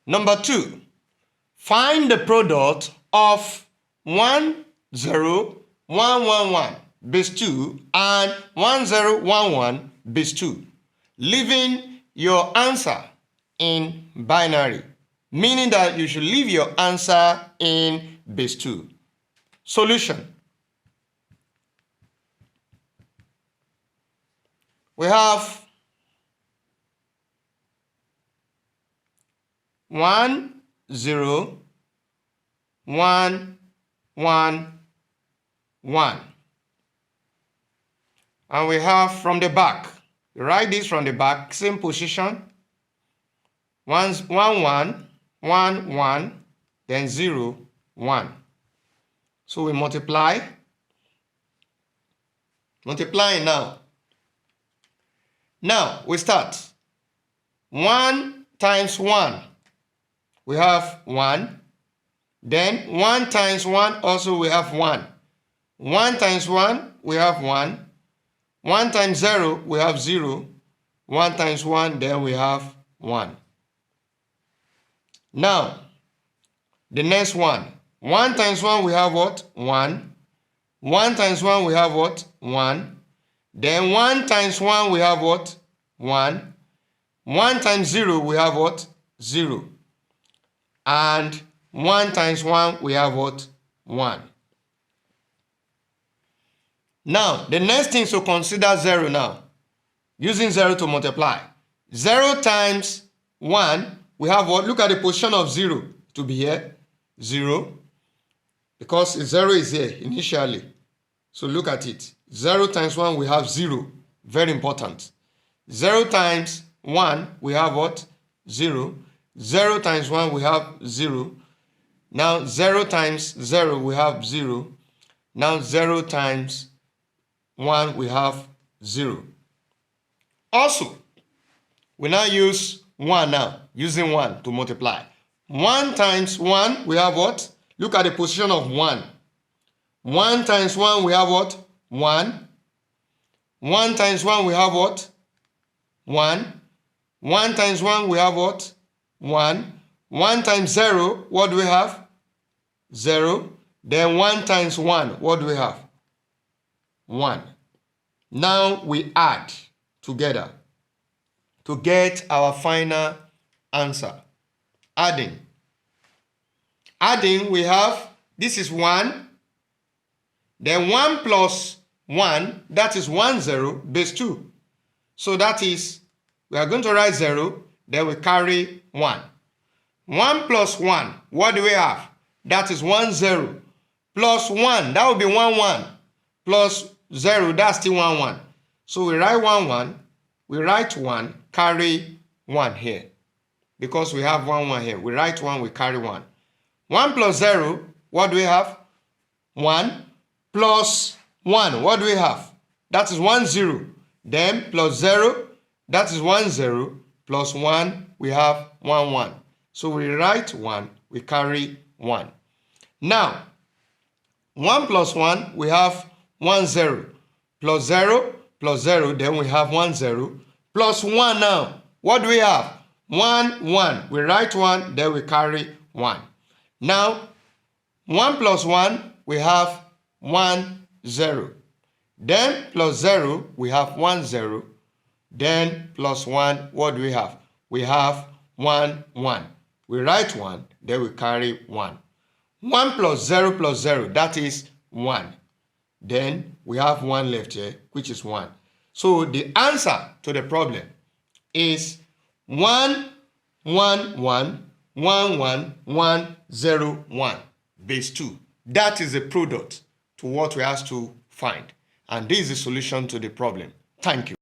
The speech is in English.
Number 2, find the product of 10111 base 2 and 1011 base 2, leaving your answer in binary, meaning that you should leave your answer in base 2. Solution. We have 1 0 1 1 1, and we have from the back. You write this from the back, same position. 1 1 1 1, then 0 1. So we multiply. Multiplying now. Now we start. 1 times 1, we have 1. Then 1 times 1, also we have 1. 1 times 1, we have 1. 1 times 0, we have 0. 1 times 1, then we have 1. Now, the next one. 1 times 1, we have what? 1. 1 times 1, we have what? 1. Then 1 times 1, we have what? 1. 1 times 0, we have what? 0. And 1 times 1, we have what? 1. Now, the next thing to consider 0 now. Using 0 to multiply. 0 times 1, we have what? Look at the position of 0 to be here. 0. Because 0 is here initially. So look at it. 0 times 1, we have 0. Very important. 0 times 1, we have what? 0. 0 times 1, we have 0. Now 0 times 0, we have 0. Now 0 times 1, we have 0. Also, we now use 1 now. Using 1 to multiply. 1 times 1, we have what? Look at the position of 1. 1 times 1, we have what? 1. 1 times 1, we have what? 1. 1 times 1, we have what? 1. 1 times 0, what do we have? 0. Then 1 times 1, what do we have? 1. Now we add together to get our final answer. Adding. Adding, we have, this is 1. Then 1 plus 1, that is 1 0 base 2. So that is, we are going to write 0, then we carry 1. 1 plus 1, what do we have? That is 1 0. Plus 1, that will be 1 1. Plus 0, that's still 1 1. So we write 1 1, we write 1, carry 1 here. Because we have 1 1 here. We write 1, we carry 1. 1 plus 0, what do we have? 1 plus 1, what do we have? That is 1 0. Then plus 0, that is 1 0. Plus 1, we have 1 1. So we write 1, we carry 1. Now, 1 plus 1, we have 1 0. Plus 0, plus 0, then we have 1 0. Plus 1 now, what do we have? 1 1. We write 1, then we carry 1. Now, 1 plus 1, we have 1 0. Then plus 0, we have 1 0. Then plus 1, what do we have? We have 1 1. We write 1, then we carry 1. 1 plus 0, that is 1. Then we have 1 left here, which is 1. So the answer to the problem is 1 1 1 1 1 1 0 1 base 2. That is the product to what we have to find. And this is the solution to the problem. Thank you.